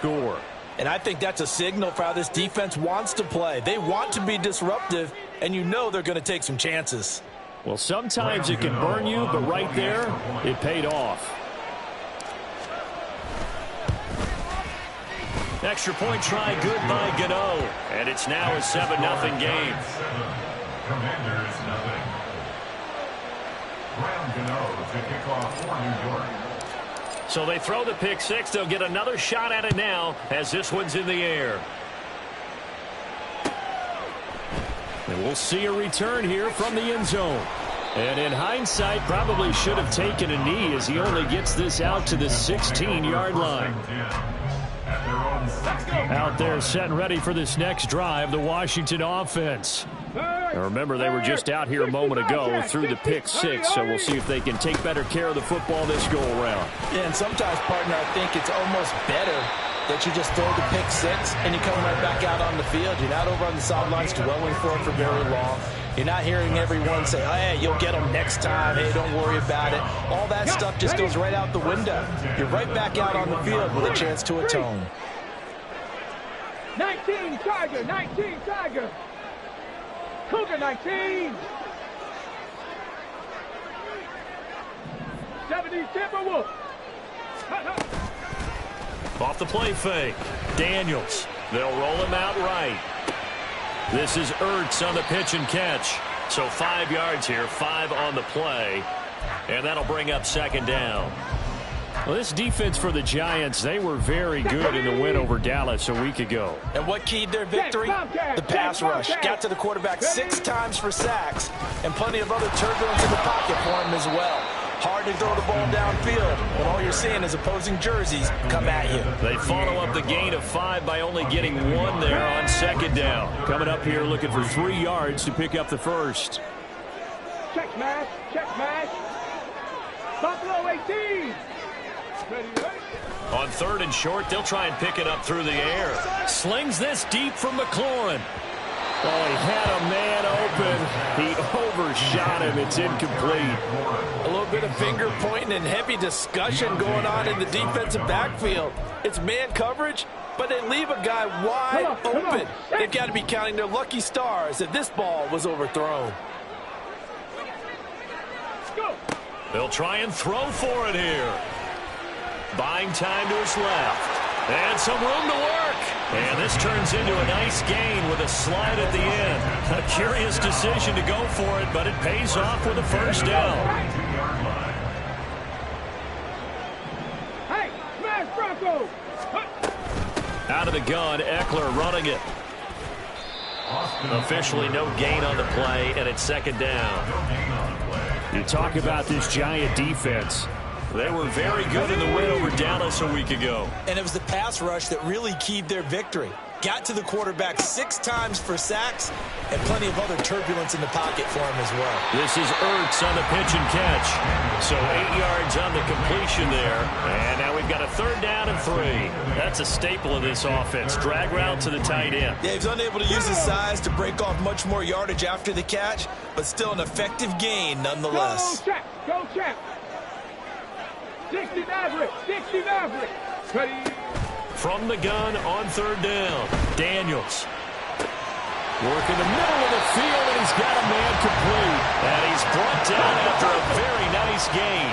score. And I think that's a signal for how this defense wants to play. They want to be disruptive, and you know they're going to take some chances. Well, sometimes it can burn you, but right there, it paid off. Extra point try good by Gano. And it's now a 7-0 game. Commanders nothing. Graham Gano to kick off for New York. So they throw the pick six. They'll get another shot at it now as this one's in the air. And we'll see a return here from the end zone. And in hindsight, probably should have taken a knee as he only gets this out to the 16-yard line. Out there set and ready for this next drive, the Washington offense. Now remember, they were just out here a moment ago through the pick six, so we'll see if they can take better care of the football this go-around. Yeah, and sometimes, partner, I think it's almost better that you just throw the pick six and you come right back out on the field. You're not over on the sidelines dwelling for it for very long. You're not hearing everyone say, oh, hey, you'll get them next time. Hey, don't worry about it. All that stuff just goes right out the window. You're right back out on the field with a chance to atone. 19 Tiger, 19 Tiger. Cougar 19. 70 Timberwolves. Off the play fake. Daniels. They'll roll him out right. This is Ertz on the pitch and catch. So 5 yards here, 5 on the play. And that'll bring up second down. Well, this defense for the Giants, they were very good in the win over Dallas a week ago. And what keyed their victory? The pass rush. Got to the quarterback 6 times for sacks, and plenty of other turbulence in the pocket for him as well. Hard to throw the ball downfield when all you're seeing is opposing jerseys come at you. They follow up the gain of 5 by only getting 1 there on second down. Coming up here looking for 3 yards to pick up the first. Check smash, check smash. Buffalo 18. On 3rd and short, they'll try and pick it up through the air. Slings this deep from McLaurin. Oh, he had a man open. He overshot him. It's incomplete. A little bit of finger pointing and heavy discussion going on in the defensive backfield. It's man coverage, but they leave a guy wide open. They've got to be counting their lucky stars that this ball was overthrown. They'll try and throw for it here. Buying time to his left. And some room to work. And this turns into a nice gain with a slide at the end. A curious decision to go for it, but it pays off with a first down. Hey, smash Bronco. Out of the gun, Eckler running it. Officially no gain on the play, and it's second down. You talk about this Giant defense. They were very good in the win over Dallas a week ago. And it was the pass rush that really keyed their victory. Got to the quarterback 6 times for sacks and plenty of other turbulence in the pocket for him as well. This is Ertz on the pitch and catch. So 8 yards on the completion there. And now we've got a 3rd down and 3. That's a staple of this offense. Drag route to the tight end. Yeah, he's unable to use his size to break off much more yardage after the catch, but still an effective gain nonetheless. Go check, go check. 60 Maverick, 60 Maverick. Ready. From the gun on 3rd down. Daniels. Working the middle of the field, and he's got a man complete. And he's brought down after a very nice gain.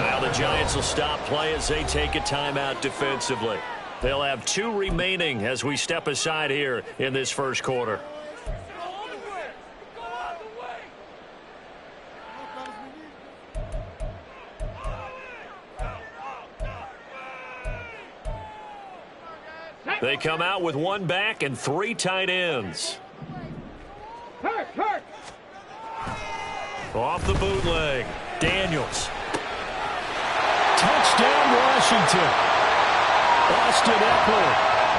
Now the Giants will stop play as they take a timeout defensively. They'll have 2 remaining as we step aside here in this first quarter. They come out with 1 back and 3 tight ends. Hurt, hurt. Off the bootleg. Daniels. Touchdown, Washington. Austin Eckler.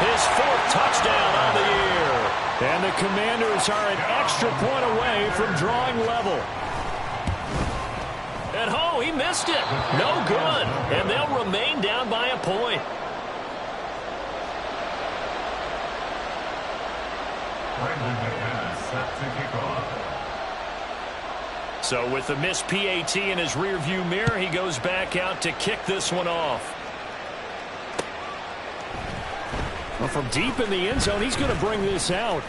His 4th touchdown on the year. And the Commanders are an extra point away from drawing level. And he missed it. No good. And they'll remain down by a point. So with the missed PAT in his rearview mirror, he goes back out to kick this one off. Well, from deep in the end zone, he's going to bring this out.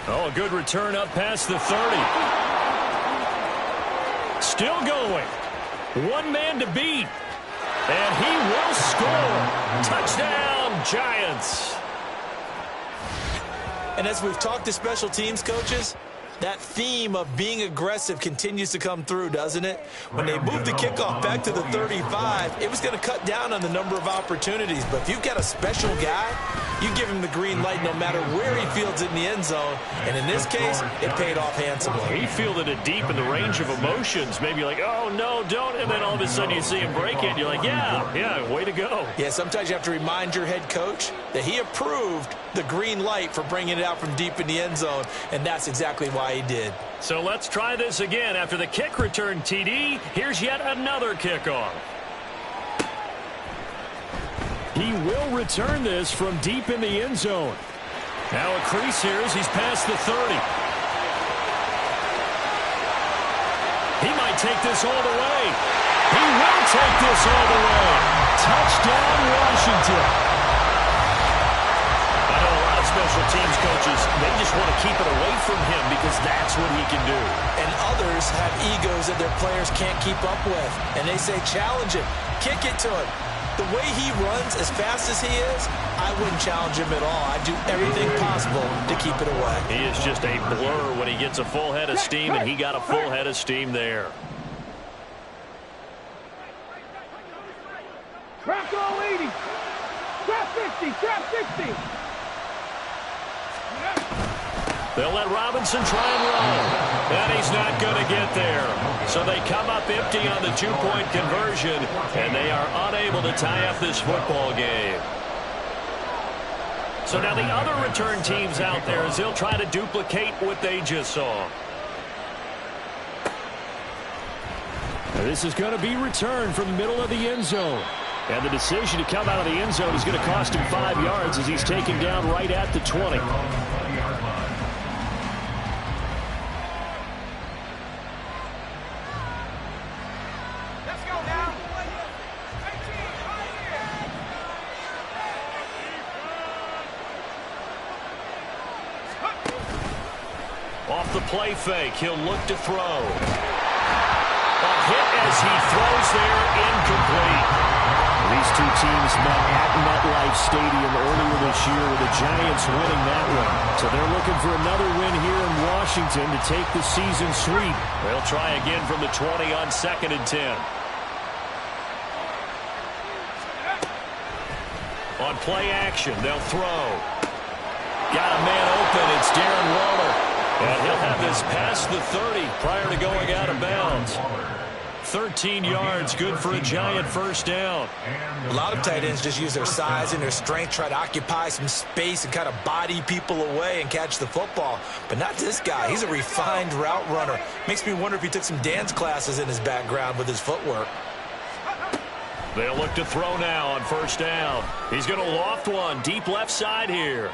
Oh, a good return up past the 30. Still going. One man to beat. And he will score. Touchdown, Giants. And as we've talked to special teams coaches, that theme of being aggressive continues to come through, doesn't it? When they moved the kickoff back to the 35, it was going to cut down on the number of opportunities. But if you've got a special guy, you give him the green light no matter where he fields it in the end zone. And in this case, it paid off handsomely. He fielded it deep in the range of emotions. Maybe like, oh, no, don't. And then all of a sudden you see him break it. You're like, yeah, way to go. Yeah, sometimes you have to remind your head coach that he approved the green light for bringing it out from deep in the end zone. And that's exactly why he did. So let's try this again. After the kick return TD, here's yet another kickoff. He will return this from deep in the end zone. Now a crease here as he's past the 30. He might take this all the way. He will take this all the way. Touchdown, Washington. I know a lot of special teams coaches, they just want to keep it away from him because that's what he can do. And others have egos that their players can't keep up with. And they say, challenge him, kick it to him. The way he runs as fast as he is, I wouldn't challenge him at all. I'd do everything possible to keep it away. He is just a blur when he gets a full head of steam, and he got a full head of steam there. Trap all 80. Trap 50. Trap 60. They'll let Robinson try and run. And he's not going to get there. So they come up empty on the 2-point conversion, and they are unable to tie up this football game. So now the other return teams out there as they'll try to duplicate what they just saw. This is going to be returned from the middle of the end zone. And the decision to come out of the end zone is going to cost him 5 yards as he's taken down right at the 20. Off the play fake, he'll look to throw. A hit as he throws there, incomplete. These two teams met at MetLife Stadium earlier this year with the Giants winning that one. So they're looking for another win here in Washington to take the season sweep. They'll try again from the 20 on 2nd and 10. On play action, they'll throw. Got a man open, it's Darren Waller. And he'll have this past the 30 prior to going out of bounds. 13 yards, good for a Giant first down. A lot of tight ends just use their size and their strength, try to occupy some space and kind of body people away and catch the football. But not this guy. He's a refined route runner. Makes me wonder if he took some dance classes in his background with his footwork. They'll look to throw now on first down. He's going to loft one deep left side here.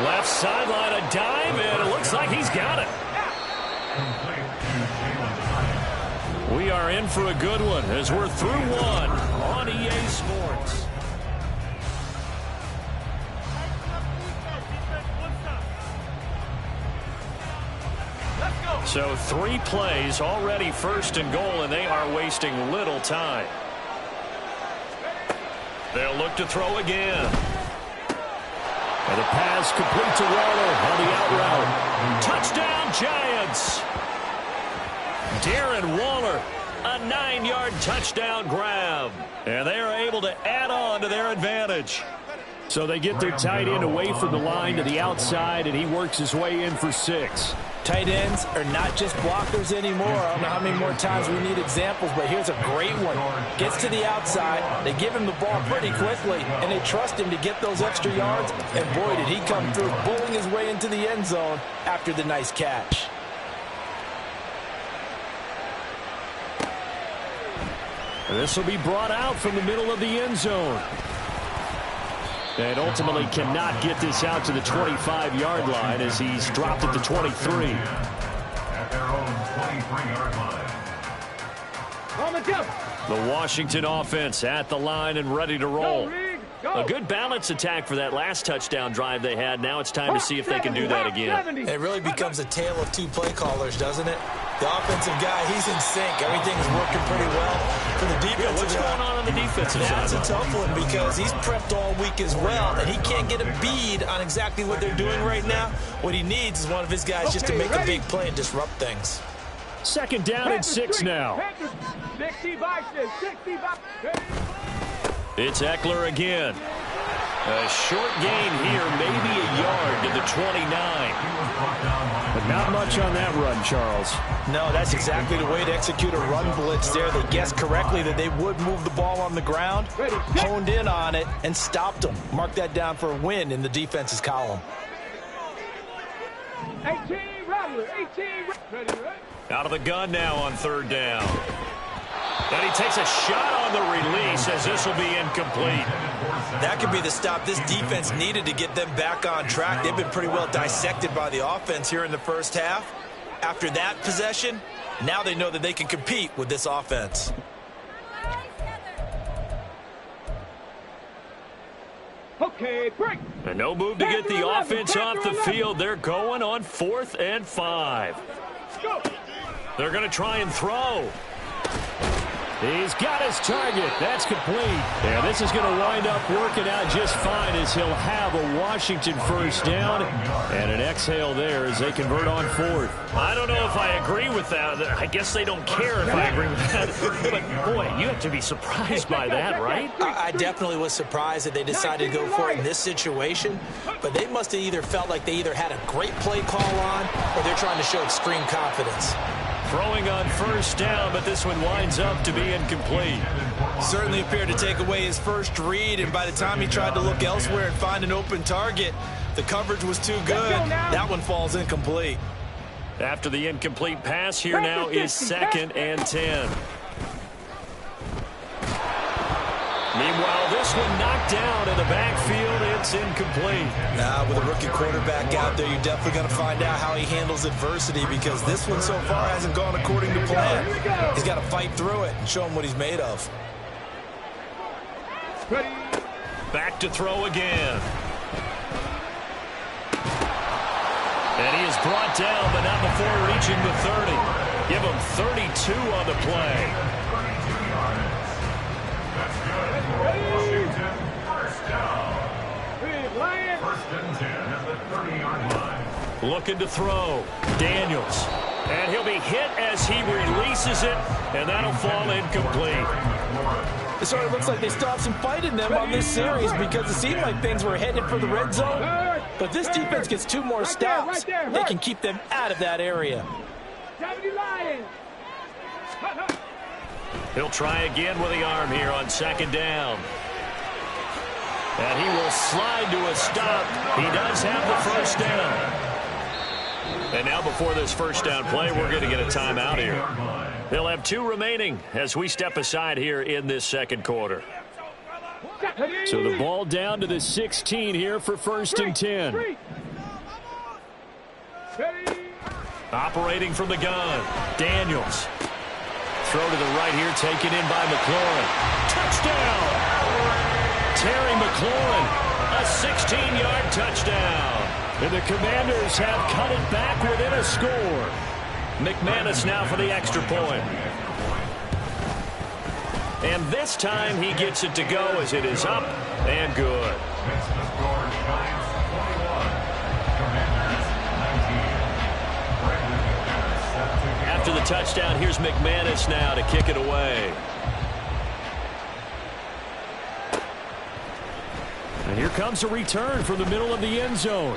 Left sideline, a dive, and it looks like he's got it. We are in for a good one as we're through one on EA Sports. So 3 plays already first and goal, and they are wasting little time. They'll look to throw again. And the pass complete to Waller on the out route. Touchdown, Giants! Darren Waller, a 9-yard touchdown grab. And they are able to add on to their advantage. So they get their tight end away from the line to the outside, and he works his way in for 6. Tight ends are not just blockers anymore. I don't know how many more times we need examples, but here's a great one. Gets to the outside, they give him the ball pretty quickly, and they trust him to get those extra yards. And boy, did he come through, bowling his way into the end zone after the nice catch. This will be brought out from the middle of the end zone. And ultimately cannot get this out to the 25-yard line as he's dropped at the 23. At their own 23-yard line. On the jump. The Washington offense at the line and ready to roll. Go, Rig. A good balance attack for that last touchdown drive they had. Now it's time to see if they can do that again. It really becomes a tale of two play callers, doesn't it? The offensive guy, he's in sync. Everything's working pretty well for the defensive What's going on the defensive side? That's a tough one because he's prepped all week as well, and he can't get a bead on exactly what they're doing right now. What he needs is one of his guys just to make a big play and disrupt things. Second down and 6 now. 65. It's Eckler again. A short gain here, maybe a yard to the 29. But not much on that run, Charles. No, that's exactly the way to execute a run blitz there. They guessed correctly that they would move the ball on the ground, honed in on it, and stopped them. Mark that down for a win in the defense's column. 18, Rattler, 18. Ready. Out of the gun now on third down. And he takes a shot on the release as this will be incomplete. That could be the stop this defense needed to get them back on track. They've been pretty well dissected by the offense here in the first half. After that possession, now they know that they can compete with this offense. Okay, break. And no move to get the offense off the field. They're going on 4th and 5. Go. They're going to try and throw. He's got his target. That's complete. And this is going to wind up working out just fine as he'll have a Washington first down and an exhale there as they convert on 4th. I don't know if I agree with that. I guess they don't care if I agree with that. But, boy, you have to be surprised by that, right? I definitely was surprised that they decided to go for it in this situation. But they must have either felt like they either had a great play call on or they're trying to show extreme confidence. Throwing on first down, but this one winds up to be incomplete. Certainly appeared to take away his first read, and by the time he tried to look elsewhere and find an open target, the coverage was too good. That one falls incomplete. After the incomplete pass, here now is 2nd and 10. Meanwhile, this one knocked down in the backfield. It's incomplete. Now, with a rookie quarterback out there, you're definitely going to find out how he handles adversity because this one so far hasn't gone according to plan. He's got to fight through it and show him what he's made of. Back to throw again. And he is brought down, but not before reaching the 30. Give him 32 on the play. Washington, first down. First and 10 at the 30-yard line. Looking to throw. Daniels. And he'll be hit as he releases it, and that'll fall incomplete. It sort of looks like they still have some fight in them on this series because it seemed like things were headed for the red zone. But this defense gets 2 more stops. They can keep them out of that area. He'll try again with the arm here on 2nd down. And he will slide to a stop. He does have the first down. And now before this first down play, we're going to get a timeout here. They'll have 2 remaining as we step aside here in this second quarter. So the ball down to the 16 here for 1st and 10. Operating from the gun, Daniels. Throw to the right here, taken in by McLaurin. Touchdown! Terry McLaurin, a 16-yard touchdown. And the Commanders have cut it back within a score. McManus now for the extra point. And this time he gets it to go as it is up and good. After the touchdown, here's McManus now to kick it away. And here comes a return from the middle of the end zone.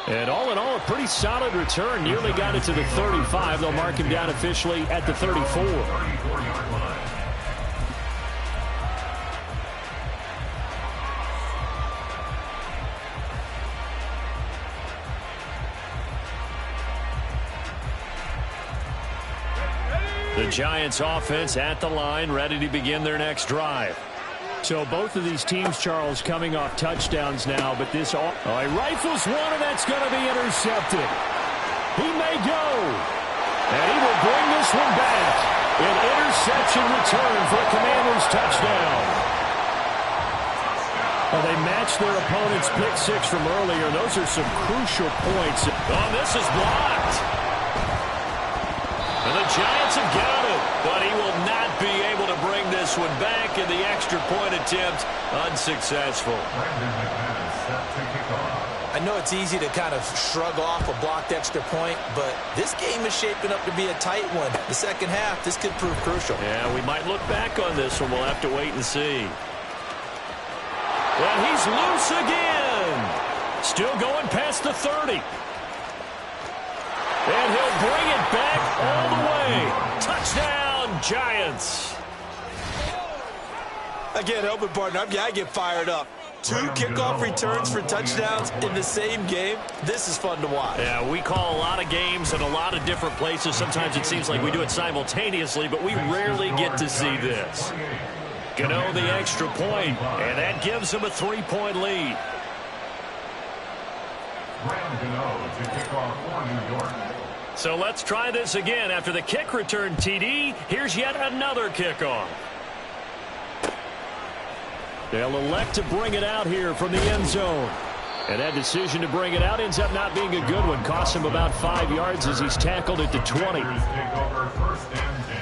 And all in all, a pretty solid return. Nearly got it to the 35. They'll mark him down officially at the 34. The Giants offense at the line, ready to begin their next drive. So both of these teams, Charles, coming off touchdowns now, but this he rifles one, and that's going to be intercepted. He may go, and he will bring this one back. An interception return for a Commanders touchdown. Well, they matched their opponent's pick six from earlier. Those are some crucial points. Oh, this is blocked. And the Giants have got it, but he will not be able to bring this one back, and the extra point attempt unsuccessful. I know it's easy to kind of shrug off a blocked extra point, but this game is shaping up to be a tight one. The second half, this could prove crucial. Yeah, we might look back on this one. We'll have to wait and see. Well, he's loose again. Still going past the 30. And he'll bring it back all the way. Touchdown, Giants. I can't help it, partner. I get fired up. 2 kickoff returns for touchdowns in the same game. This is fun to watch. Yeah, we call a lot of games in a lot of different places. Sometimes it seems like we do it simultaneously, but we rarely get to see this. Gano the extra point, and that gives him a 3-point lead. So let's try this again. After the kick return TD, here's yet another kickoff. They'll elect to bring it out here from the end zone. And that decision to bring it out ends up not being a good one. Costs him about 5 yards as he's tackled at the 20.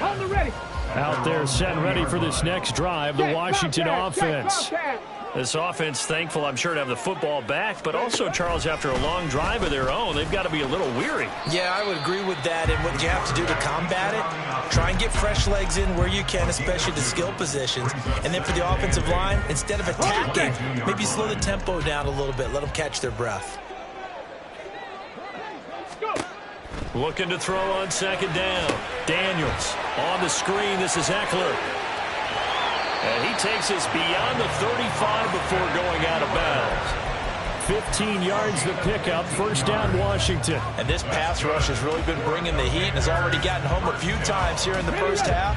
On the ready. Out there set and ready for this next drive, the Washington offense. This offense, thankful, I'm sure, to have the football back, but also, Charles, after a long drive of their own, they've got to be a little weary. Yeah, I would agree with that, and what you have to do to combat it, try and get fresh legs in where you can, especially the skill positions. And then for the offensive line, instead of attacking, maybe slow the tempo down a little bit, let them catch their breath. Looking to throw on second down. Daniels on the screen. This is Eckler. And he takes us beyond the 35 before going out of bounds. 15 yards the pickup. First down, Washington. And this pass rush has really been bringing the heat and has already gotten home a few times here in the first half.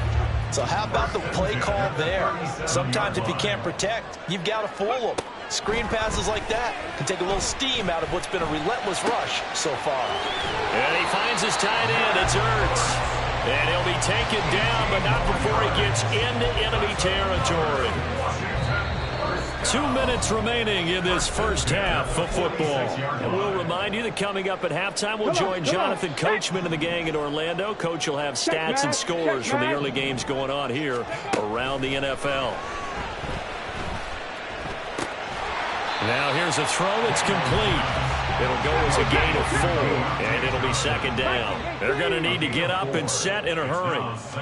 So how about the play call there? Sometimes if you can't protect, you've got to fool them. Screen passes like that can take a little steam out of what's been a relentless rush so far. And he finds his tight end. It's Ertz. And he'll be taken down, but not before he gets into enemy territory. 2 minutes remaining in this first half of football. And we'll remind you that coming up at halftime, we'll join Jonathan Coachman and the gang in Orlando. Coach will have stats and scores from the early games going on here around the NFL. Now here's a throw that's complete. It'll go as a gain of 4, and it'll be second down. They're going to need to get up and set in a hurry. Off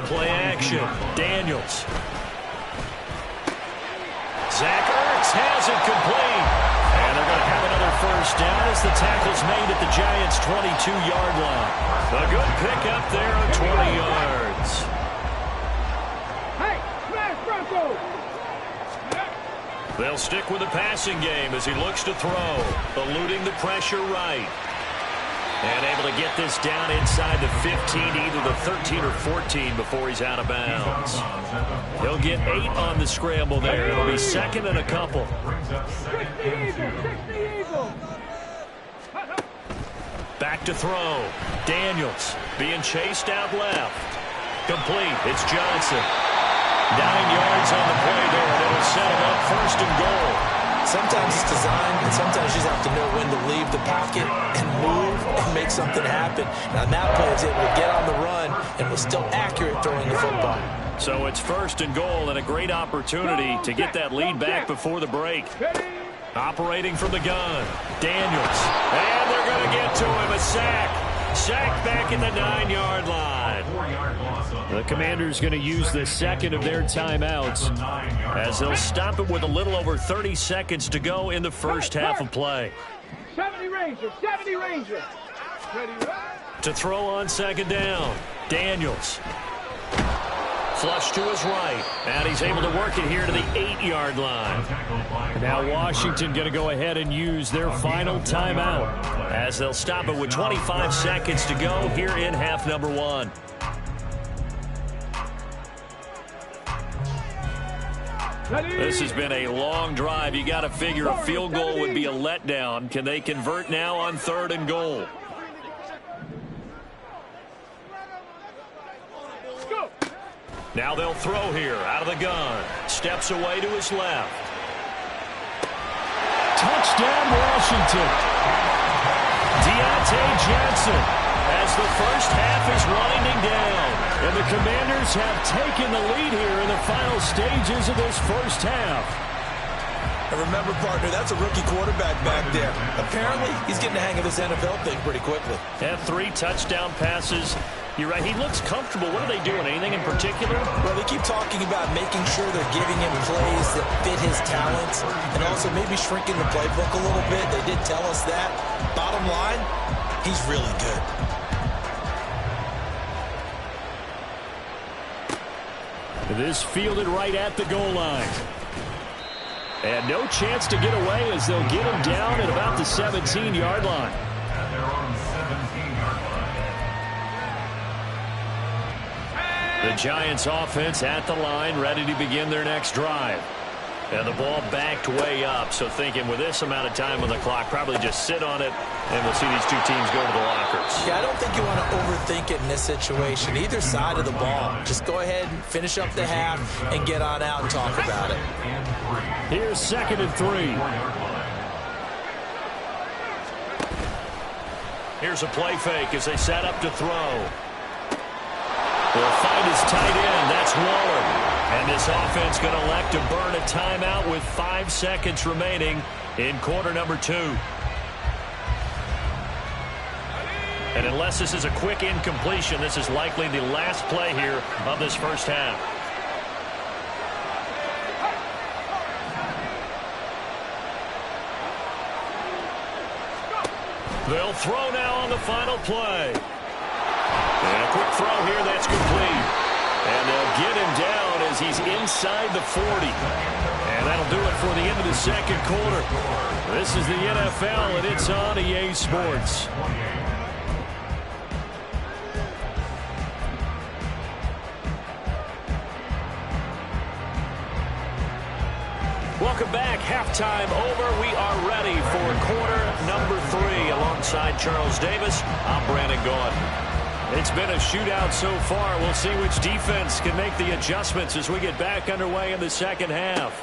play action. Daniels. Zach Ertz has it complete. And they're going to have another first down as the tackle's made at the Giants' 22-yard line. A good pickup there on 20 yards. Hey, smash Bronco! They'll stick with the passing game as he looks to throw. Eluding the pressure right. And able to get this down inside the 15, either the 13 or 14 before he's out of bounds. He'll get 8 on the scramble there. It'll be second and a couple. Back to throw. Daniels being chased out left. Complete. It's Johnson. 9 yards on the play there, and it'll set him up first and goal. Sometimes it's designed, and sometimes you just have to know when to leave the pocket and move and make something happen. Now, that play is able to get on the run and was still accurate throwing the football. So it's first and goal and a great opportunity to get that lead back before the break. Operating from the gun, Daniels. And they're going to get to him, a sack. Sack back at the 9-yard line. The Commanders going to use the second of their timeouts as they'll stop it with a little over 30 seconds to go in the first half of play. 70 Rangers, 70 Rangers. To throw on second down, Daniels. Flush to his right, and he's able to work it here to the 8-yard line. Now Washington going to go ahead and use their final timeout as they'll stop it with 25 seconds to go here in half number 1. This has been a long drive. You got to figure a field goal would be a letdown. Can they convert now on 3rd and goal? Now they'll throw here out of the gun. Steps away to his left. Touchdown, Washington. Deontay Johnson as the first half is winding down. And the Commanders have taken the lead here in the final stages of this first half. And remember, partner, that's a rookie quarterback back there. Apparently, he's getting the hang of this NFL thing pretty quickly. Had 3 touchdown passes. You're right, he looks comfortable. What are they doing? Anything in particular? Well, they keep talking about making sure they're giving him plays that fit his talents and also maybe shrinking the playbook a little bit. They did tell us that. Bottom line, he's really good. This fielded right at the goal line. And no chance to get away as they'll get him down at about the 17-yard line. And they're on the 17-yard line. The Giants offense at the line, ready to begin their next drive. And the ball backed way up, so thinking with this amount of time on the clock, probably just sit on it, and we'll see these two teams go to the lockers. Yeah, I don't think you want to overthink it in this situation. Either side of the ball. Just go ahead and finish up the half and get on out and talk about it. Here's 2nd and 3. Here's a play fake as they set up to throw. They'll find his tight end. That's Waller. And this offense going to elect to burn a timeout with 5 seconds remaining in quarter number 2. And unless this is a quick incompletion, this is likely the last play here of this first half. They'll throw now on the final play. And a quick throw here, that's complete. And they'll get him down as he's inside the 40. And that'll do it for the end of the second quarter. This is the NFL, and it's on EA Sports. Welcome back. Halftime over. We are ready for quarter number 3. Alongside Charles Davis, I'm Brandon Gaudin. It's been a shootout so far. We'll see which defense can make the adjustments as we get back underway in the second half.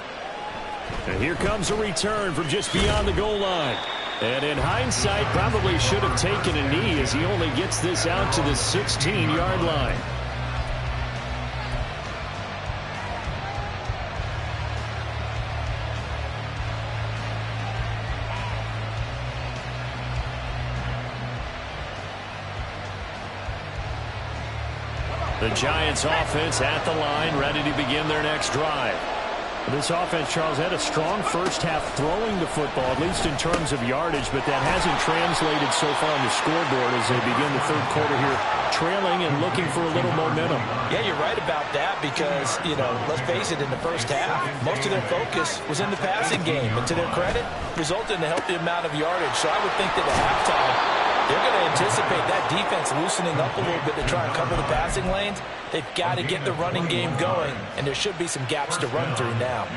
And here comes a return from just beyond the goal line. And in hindsight, probably should have taken a knee as he only gets this out to the 16-yard line. The Giants offense at the line, ready to begin their next drive. This offense, Charles, had a strong first half throwing the football, at least in terms of yardage, but that hasn't translated so far on the scoreboard as they begin the third quarter here, trailing and looking for a little momentum. Yeah, you're right about that because, let's face it, in the first half, most of their focus was in the passing game. And to their credit, resulted in a healthy amount of yardage. So I would think that at halftime, they're going to anticipate that defense loosening up a little bit to try and cover the passing lanes. They've got to get the running game going, and there should be some gaps to run through now.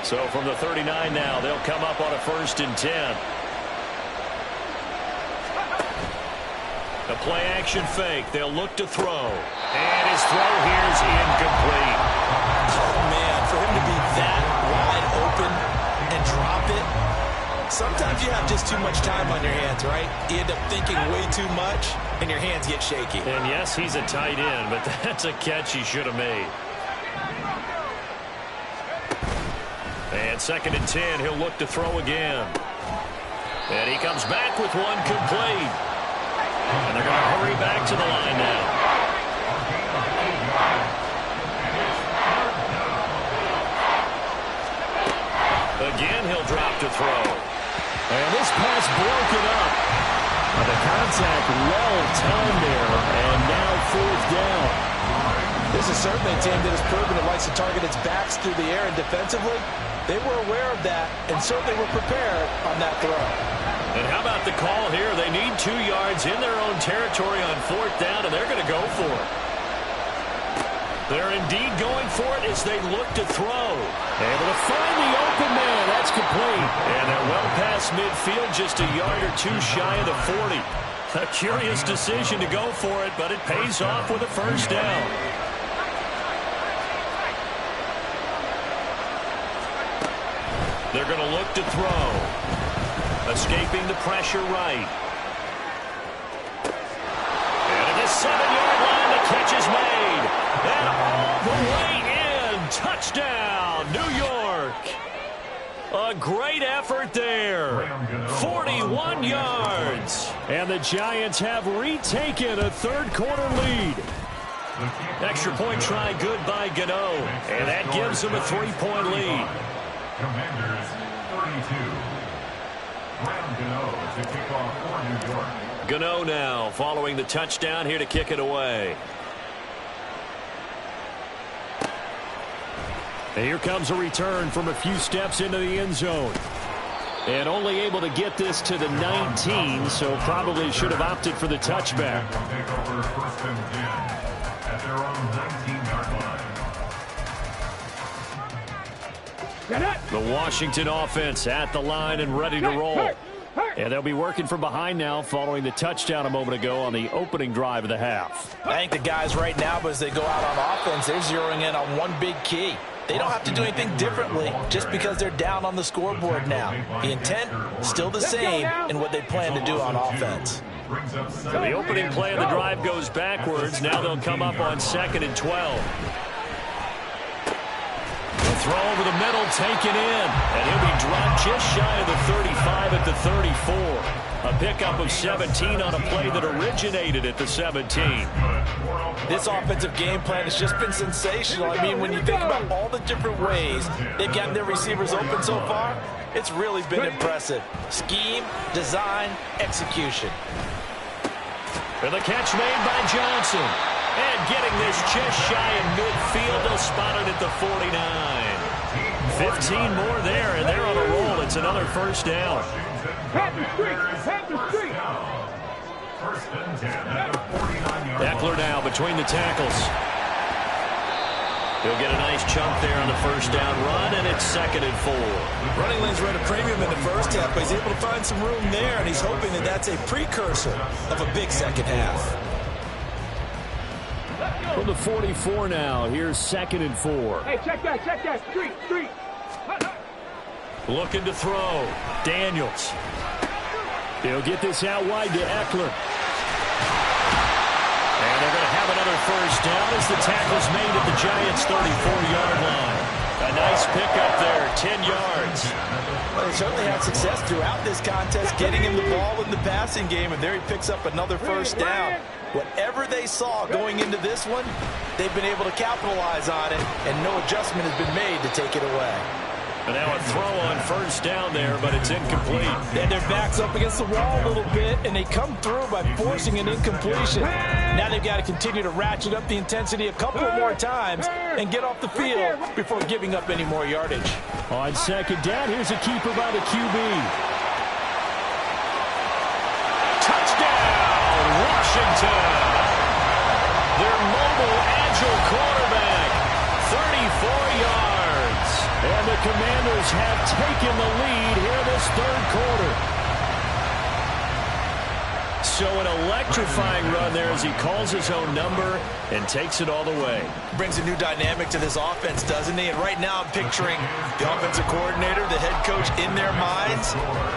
So from the 39 now, they'll come up on a 1st and 10. A play-action fake. They'll look to throw. And his throw here is incomplete. Oh, man, for him to be that wide open and drop it. Sometimes you have just too much time on your hands, right? You end up thinking way too much, and your hands get shaky. And yes, he's a tight end, but that's a catch he should have made. And 2nd and 10, he'll look to throw again. And he comes back with one complete. And they're going to hurry back to the line now. Again, he'll drop to throw. And this pass broken up. The contact well-timed there, and now 4th down. This is certainly a team that has proven it likes to target its backs through the air, and defensively, they were aware of that and certainly were prepared on that throw. And how about the call here? They need 2 yards in their own territory on 4th down, and they're going to go for it. They're indeed going for it as they look to throw. Able to find the open man. That's complete. And they're well past midfield, just a yard or 2 shy of the 40. A curious decision to go for it, but it pays off with a first down. They're going to look to throw. Escaping the pressure right. And at the 7-yard line, the catch is made. And all the way in. Touchdown, New York. A great effort there. 41 yards. And the Giants have retaken a third-quarter lead. Extra point try good by Gano. And that gives them a 3-point lead. Commanders 32. Graham Gano to kick off for New York. Gano now following the touchdown here to kick it away. And here comes a return from a few steps into the end zone. And only able to get this to the 19, so probably should have opted for the touchback. Take over first and 10 at their own 19-yard line. The Washington offense at the line and ready to roll. And they'll be working from behind now following the touchdown a moment ago on the opening drive of the half. I think the guys right now, as they go out on offense, they're zeroing in on one big key. They don't have to do anything differently just because they're down on the scoreboard now. The intent, still the same in what they plan to do on offense. And the opening play of the drive goes backwards. Now they'll come up on 2nd and 12. Throw over the middle, taken in, and he'll be dropped just shy of the 35 at the 34. A pickup of 17 on a play that originated at the 17. This offensive game plan has just been sensational. I mean, when you think about all the different ways they've gotten their receivers open so far, it's really been impressive. Scheme, design, execution. And the catch made by Johnson. And getting this just shy of midfield, they'll spot it at the 49. 15 more there, and they're on a roll. It's another first down. Eckler now between the tackles. He'll get a nice chunk there on the first down run, and it's 2nd and 4. Running lanes were at a premium in the first half, but he's able to find some room there, and he's hoping that that's a precursor of a big second half. From the 44 now, here's 2nd and 4. Hey, check that, street. Looking to throw. Daniels. He'll get this out wide to Eckler. And they're going to have another first down as the tackle's made at the Giants' 34-yard line. A nice pickup there, 10 yards. Well, they certainly had success throughout this contest, getting him the ball in the passing game, and there he picks up another first down. Whatever they saw going into this one, they've been able to capitalize on it, and no adjustment has been made to take it away. And now a throw on first down there, but it's incomplete. And their back's up against the wall a little bit, and they come through by forcing an incompletion. Now they've got to continue to ratchet up the intensity a couple more times and get off the field before giving up any more yardage. On 2nd down, here's a keeper by the QB. Touchdown, Washington! Their mobile, agile quarterback, 34 yards. And the Commanders have taken the lead here this third quarter. So an electrifying run there as he calls his own number and takes it all the way. Brings a new dynamic to this offense, doesn't he? And right now I'm picturing the offensive coordinator, the head coach in their minds,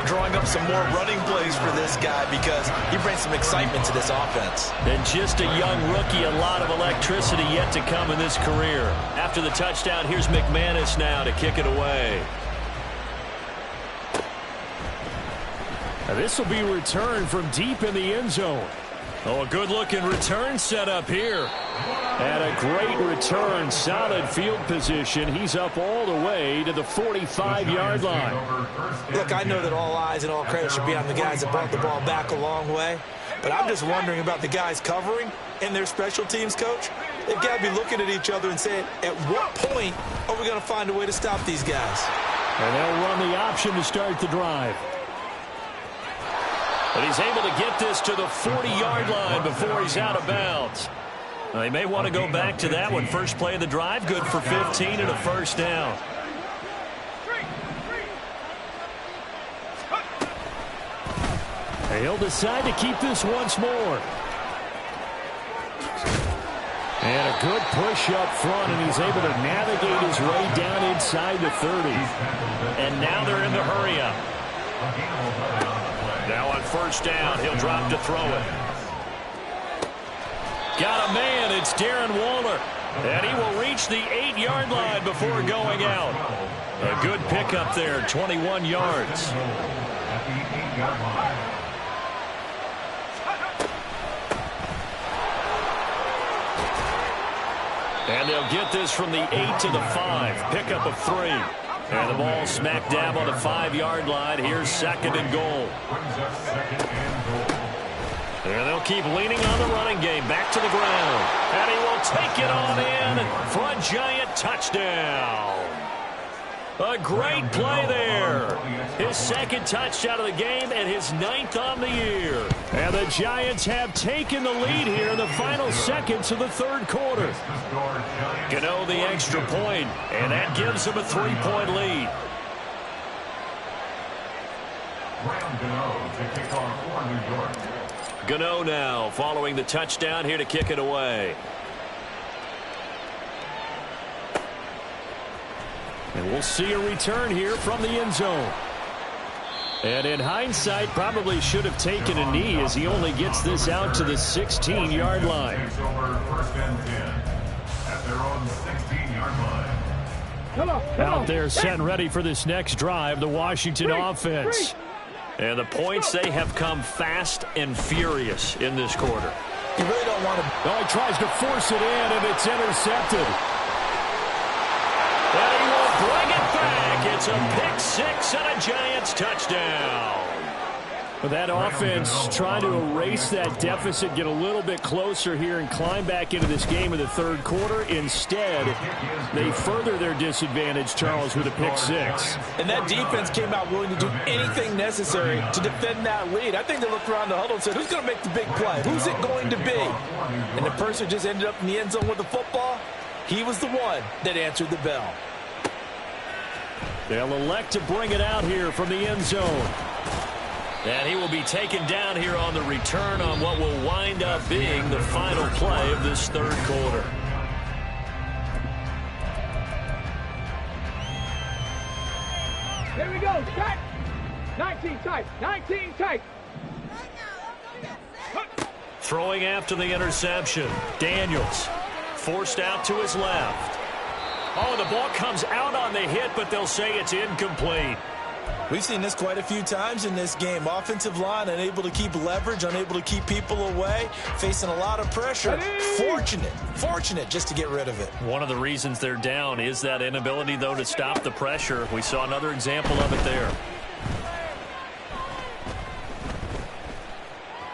drawing up some more running plays for this guy because he brings some excitement to this offense. And just a young rookie, a lot of electricity yet to come in this career. After the touchdown, here's McManus now to kick it away. Now this will be returned from deep in the end zone. Oh, a good-looking return set up here. And a great return, solid field position. He's up all the way to the 45-yard line. Look, I know that all eyes and all credit should be on the guys that brought the ball back a long way. But I'm just wondering about the guys covering and their special teams coach. They've got to be looking at each other and saying, at what point are we going to find a way to stop these guys? And they'll run the option to start the drive. But he's able to get this to the 40-yard line before he's out of bounds. They may want to go back to that one. First play of the drive, good for 15 and a first down. He'll decide to keep this once more. And a good push up front, and he's able to navigate his way down inside the 30. And now they're in the hurry up. Now on first down, he'll drop to throw it. Got a man, it's Darren Waller. And he will reach the 8-yard line before going out. A good pickup there, 21 yards. And they'll get this from the 8 to the 5. Pickup of 3. And the ball smack dab on the 5-yard line. Here's second and goal. And they'll keep leaning on the running game. Back to the ground. And he will take it on in for a Giant touchdown. A great play there. His second touchdown of the game and his 9th on the year. And the Giants have taken the lead here in the final seconds of the third quarter. Gano the extra point, and that gives them a 3-point lead. Gano now following the touchdown here to kick it away. And we'll see a return here from the end zone. And in hindsight, probably should have taken a knee as he only gets this out to the 16-yard line. Out there set and ready for this next drive, the Washington offense. And the points, they have come fast and furious in this quarter. You really don't want to. Oh, he tries to force it in, and it's intercepted. And he will bring it back. It's a pick six and a Giants touchdown. But that offense trying to erase that deficit, get a little bit closer here and climb back into this game in the third quarter. Instead, they further their disadvantage, Charles, with a pick six. And that defense came out willing to do anything necessary to defend that lead. I think they looked around the huddle and said, who's going to make the big play? Who's it going to be? And the person just ended up in the end zone with the football. He was the one that answered the bell. They'll elect to bring it out here from the end zone. And he will be taken down here on the return on what will wind up being the final play of this third quarter. Here we go. Set. 19 tight. 19 tight. Throwing after the interception. Daniels forced out to his left. Oh, the ball comes out on the hit, but they'll say it's incomplete. We've seen this quite a few times in this game. Offensive line unable to keep leverage, unable to keep people away, facing a lot of pressure. Fortunate just to get rid of it. One of the reasons they're down is that inability, though, to stop the pressure. We saw another example of it there.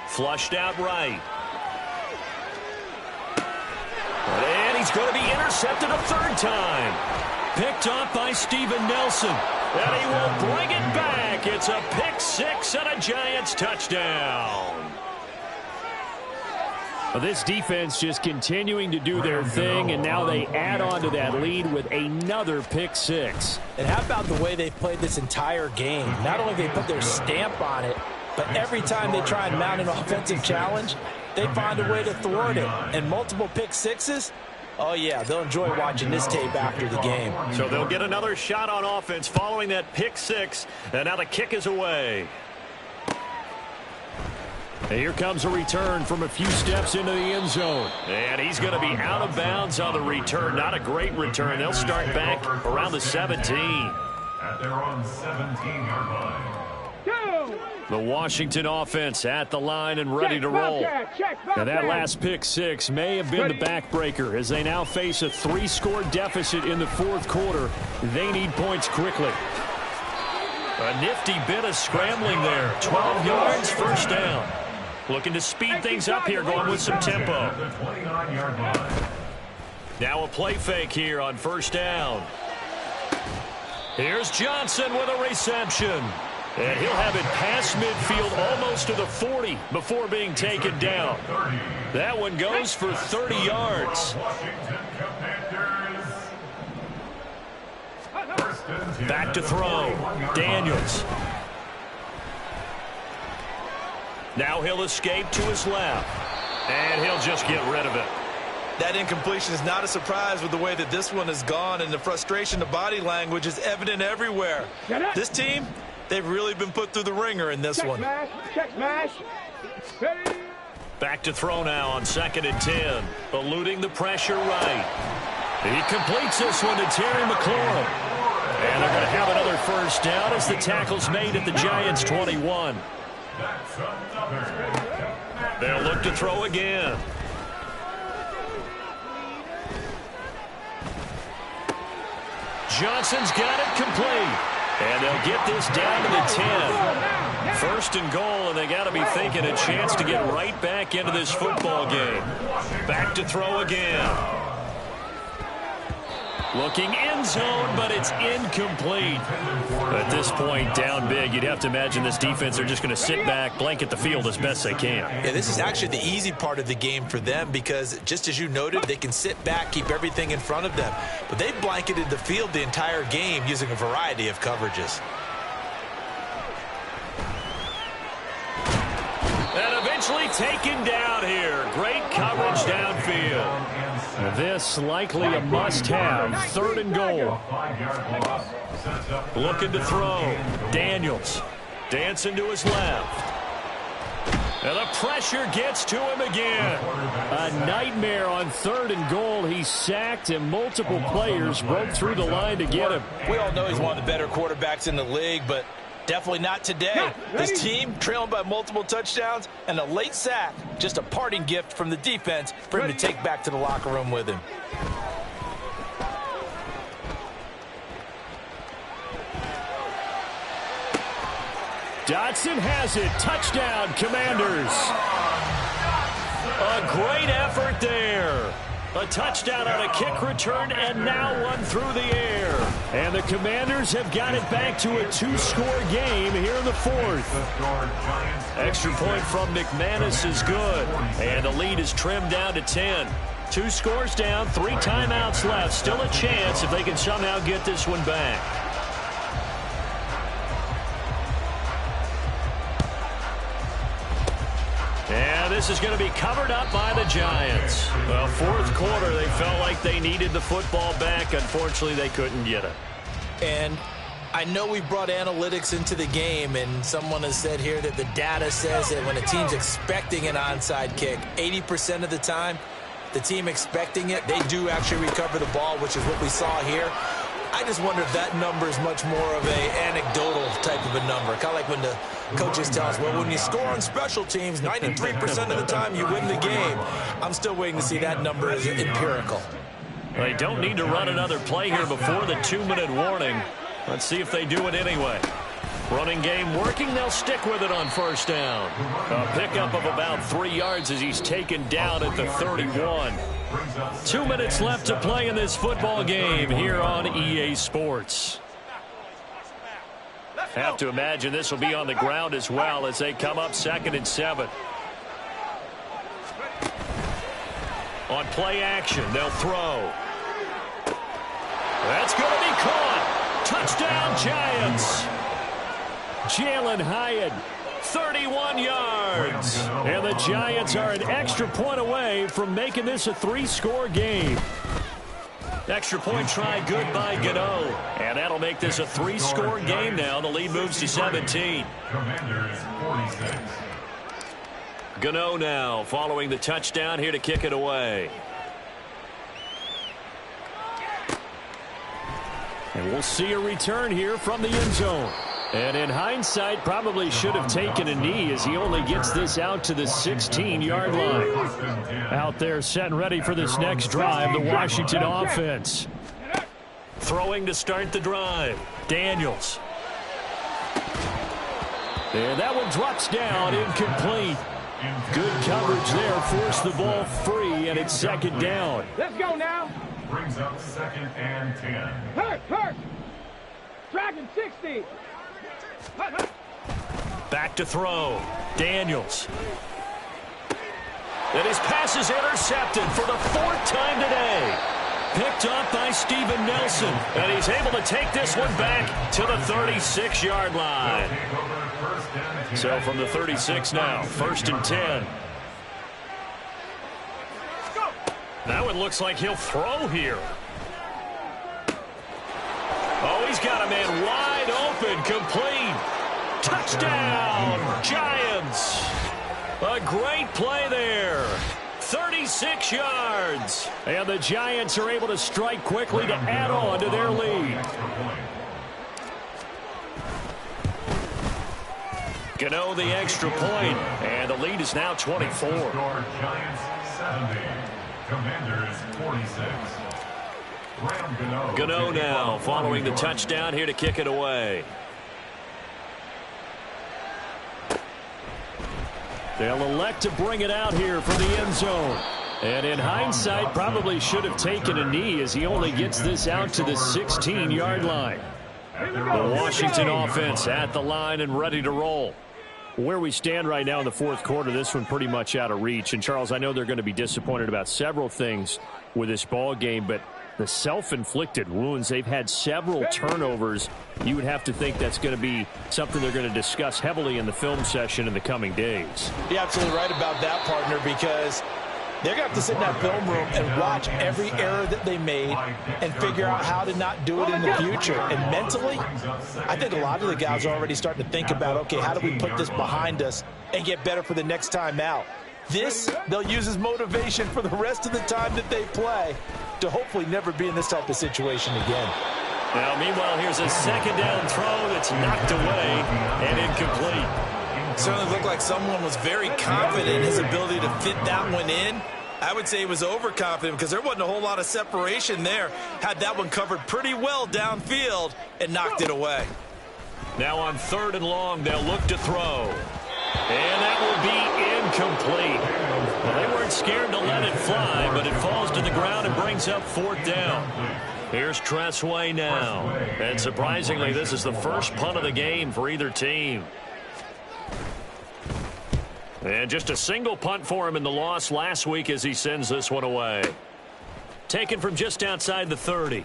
Flushed out right. And he's going to be intercepted a third time. Picked off by Steven Nelson. And he will bring it back. It's a pick six and a Giants touchdown. Well, this defense just continuing to do their thing, and now they add on to that lead with another pick six. And how about the way they've played this entire game? Not only they put their stamp on it, but every time they try and mount an offensive challenge, they find a way to thwart it. And multiple pick sixes, oh, yeah, they'll enjoy watching this tape after the game. So they'll get another shot on offense following that pick six, and now the kick is away. And here comes a return from a few steps into the end zone. And he's going to be out of bounds on the return. Not a great return. They'll start back around the 17. At their own 17-yard line. The Washington offense at the line and ready to roll. And that last pick six may have been the backbreaker as they now face a 3-score deficit in the fourth quarter. They need points quickly. A nifty bit of scrambling there. 12 yards, first down. Looking to speed things up here, going with some tempo. Now a play fake here on first down. Here's Johnson with a reception. And he'll have it past midfield almost to the 40 before being taken down. That one goes for 30 yards. Back to throw. Daniels. Now he'll escape to his left. And he'll just get rid of it. That incompletion is not a surprise with the way that this one has gone, and the frustration, the body language is evident everywhere. This team, they've really been put through the ringer in this one. Check smash. Ready. Back to throw now on 2nd and 10. Eluding the pressure right. He completes this one to Terry McLaurin. And they're going to have another first down as the tackle's made at the Giants' 21. They'll look to throw again. Johnson's got it complete. And they'll get this down to the 10. 1st and goal, and they got to be thinking a chance to get right back into this football game. Back to throw again. Looking end zone, but it's incomplete. At this point, down big, you'd have to imagine this defense are just going to sit back, blanket the field as best they can. Yeah, this is actually the easy part of the game for them because, just as you noted, they can sit back, keep everything in front of them. But they've blanketed the field the entire game using a variety of coverages. And eventually taken down here. Great coverage downfield. This likely a must-have. 3rd and goal. Looking to throw. Daniels. Dancing to his left. And the pressure gets to him again. A nightmare on 3rd and goal. He's sacked, and multiple players broke through the line to get him. We all know he's one of the better quarterbacks in the league, but definitely not today. His team trailing by multiple touchdowns and a late sack. Just a parting gift from the defense for him to take back to the locker room with him. Dotson has it. Touchdown, Commanders. A great effort there. A touchdown on a kick return, and now one through the air. And the Commanders have got it back to a 2-score game here in the 4th. Extra point from McManus is good. And the lead is trimmed down to 10. 2 scores down, 3 timeouts left. Still a chance if they can somehow get this one back. And this is going to be covered up by the Giants. Well, 4th quarter, they felt like they needed the football back. Unfortunately, they couldn't get it. And I know we brought analytics into the game, and someone has said here that the data says that when a team's expecting an onside kick, 80% of the time, the team expecting it, they do actually recover the ball, which is what we saw here. I just wonder if that number is much more of a anecdotal type of a number. Kind of like when the coaches tell us, well, when you score on special teams, 93% of the time you win the game. I'm still waiting to see that number as empirical. They don't need to run another play here before the 2-minute warning. Let's see if they do it anyway. Running game working. They'll stick with it on 1st down. A pickup of about 3 yards as he's taken down at the 31. 2 minutes left to play in this football game here on EA Sports. Have to imagine this will be on the ground as well as they come up 2nd and 7. On play action, they'll throw. That's going to be caught. Touchdown, Giants. Jalen Hyatt, 31 yards. And the Giants are an extra point away from making this a 3-score game. Extra point try good by Gano. And that'll make this a 3-score game now. The lead moves to 17. Commanders 46. Gano now following the touchdown here to kick it away. And we'll see a return here from the end zone. And in hindsight, probably should have taken a knee as he only gets this out to the 16-yard line. Out there set and ready for this next drive, the Washington offense. Throwing to start the drive. Daniels. And that one drops down, incomplete. Good coverage there, forced the ball free, and it's 2nd down. Let's go now. Brings up 2nd and 10. Hurt. Dragon 60. Back to throw. Daniels. And his pass is intercepted for the 4th time today. Picked up by Steven Nelson. Wilson, and he's able to take this one back to the 36-yard line. So from the 36 now, 1st and 10. That one looks like he'll throw here. Oh, he's got a man wide open, complete. Touchdown, Giants. A great play there. 36 yards. And the Giants are able to strike quickly to add on to their lead. Gano the extra point, and the lead is now 24. Giants 70. Commanders 46. Gano now following the touchdown here to kick it away. They'll elect to bring it out here from the end zone. And in hindsight, probably should have taken a knee as he only gets this out to the 16-yard line. The Washington offense at the line and ready to roll. Where we stand right now in the fourth quarter, this one pretty much out of reach. And, Charles, I know they're going to be disappointed about several things with this ball game, but the self-inflicted wounds, they've had several turnovers. You would have to think that's going to be something they're going to discuss heavily in the film session in the coming days. You're absolutely right about that, partner, because they're going to have to sit in that film room and watch every error that they made and figure out how to not do it in the future. And mentally, I think a lot of the guys are already starting to think about, okay, how do we put this behind us and get better for the next time out? This, they'll use as motivation for the rest of the time that they play to hopefully never be in this type of situation again. Now, meanwhile, here's a second down throw that's knocked away and incomplete. Certainly looked like someone was very confident in his ability to fit that one in. I would say he was overconfident because there wasn't a whole lot of separation there. Had that one covered pretty well downfield and knocked it away. Now on 3rd and long, they'll look to throw. And that will be incomplete. Well, they weren't scared to let it fly, but it falls to the ground and brings up 4th down. Here's Tressway now. And surprisingly, this is the first punt of the game for either team. And just a single punt for him in the loss last week as he sends this one away. Taken from just outside the 30.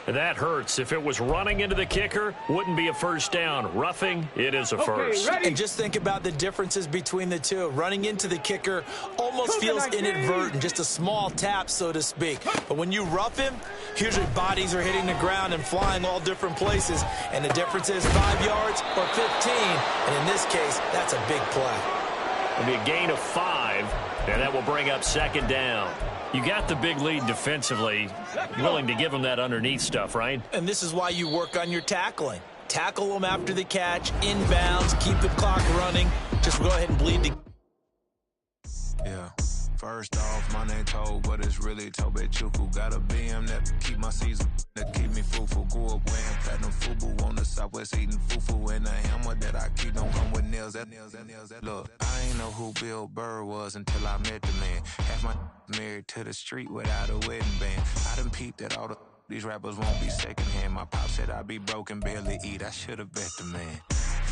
That hurts. If it was running into the kicker, wouldn't be a first down. Roughing, it is a first. And just think about the differences between the two. Running into the kicker almost feels inadvertent, just a small tap, so to speak. But when you rough him, usually bodies are hitting the ground and flying all different places. And the difference is 5 yards or 15. And in this case, that's a big play. It'll be a gain of 5, and that will bring up 2nd down. You got the big lead defensively, willing to give them that underneath stuff, right? And this is why you work on your tackling. Tackle them after the catch, inbounds, keep the clock running. Just go ahead and bleed the... Yeah. First off, my name Toad, but it's really Tobe Chuku. Got a BM that keep my season, that keep me fufu. Grew up wearing platinum fubu on the Southwest eating fufu. And a hammer that I keep don't come with nails. Look, I ain't know who Bill Burr was until I met the man. Half my married to the street without a wedding band. I done peeped that all these rappers won't be secondhand. My pop said I'd be broken, barely eat. I should've bet the man.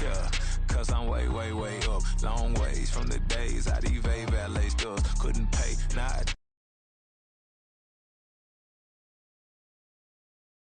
Yeah, cause I'm way, way, way up. Long ways from the days I these valet stores couldn't pay. Now